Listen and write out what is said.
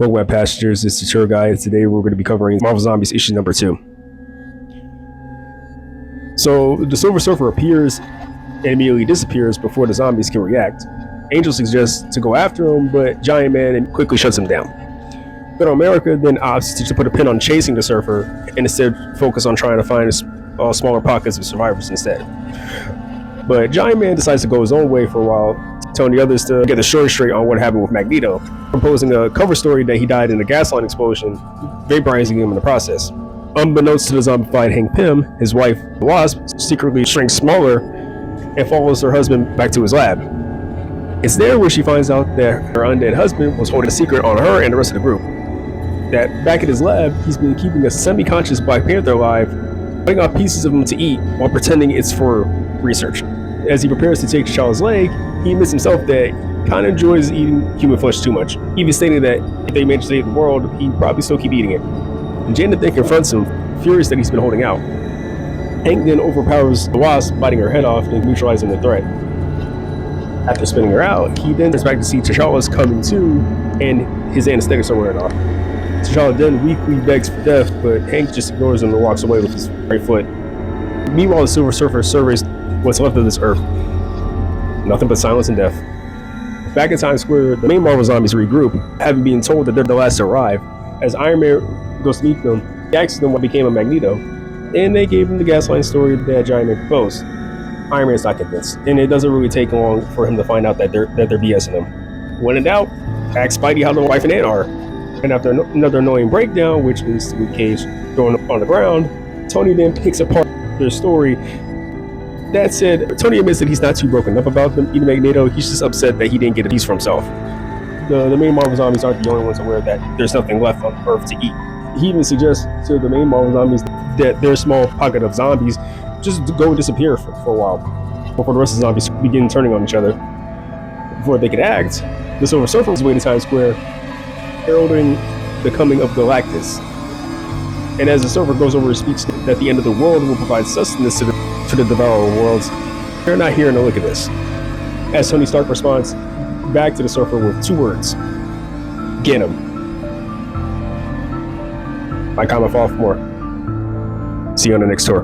Welcome back, passengers. It's the tour guide. Today we're going to be covering Marvel Zombies issue number 2. So the Silver Surfer appears and immediately disappears before the zombies can react. Angel suggests to go after him, but Giant Man quickly shuts him down. Captain America then opts to put a pin on chasing the Surfer and instead focus on trying to find smaller pockets of survivors instead. But Giant Man decides to go his own way for a while, telling the others to get the story straight on what happened with Magneto, proposing a cover story that he died in a gas line explosion, vaporizing him in the process. Unbeknownst to the zombified Hank Pym, his wife, the Wasp, secretly shrinks smaller and follows her husband back to his lab. It's there where she finds out that her undead husband was holding a secret on her and the rest of the group. That back at his lab, he's been keeping a semi-conscious Black Panther alive, cutting off pieces of him to eat while pretending it's for research. As he prepares to take T'Challa's leg, he admits himself that he kind of enjoys eating human flesh too much, even stating that if they manage to save the world, he'd probably still keep eating it. And Janet then confronts him, furious that he's been holding out. Hank then overpowers the Wasp, biting her head off and neutralizing the threat. After spinning her out, he then turns back to see T'Challa's coming to, and his anesthetics are wearing off. T'Challa then weakly begs for death, but Hank just ignores him and walks away with his right foot. Meanwhile, the Silver Surfer surveys what's left of this Earth. Nothing but silence and death. Back in Times Square, the main Marvel Zombies regroup, having been told that they're the last to arrive. As Iron Man goes to meet them, he asks them what became of Magneto, and they gave him the gasline story that Giant Man proposed. Iron Man's not convinced, and it doesn't really take long for him to find out that they're BSing him. When in doubt, ask Spidey how the wife and Aunt are. And after another annoying breakdown, which leads to Luke Cage thrown on the ground, Tony then picks apart their story. That said, Tony admits that he's not too broken up about them eating Magneto. He's just upset that he didn't get a piece for himself. The main Marvel Zombies aren't the only ones aware that there's nothing left on Earth to eat. He even suggests to the main Marvel Zombies that their small pocket of zombies just go and disappear for a while, before the rest of the zombies begin turning on each other. Before they could act, the Silver Surfer was waiting in Times Square, heralding the coming of Galactus. And as the Surfer goes over his speech that the end of the world will provide sustenance to the devourer worlds, they're not hearing a lick of this. As Tony Stark responds back to the Surfer with 2 words: get him. Like, comment, follow for more. See you on the next tour.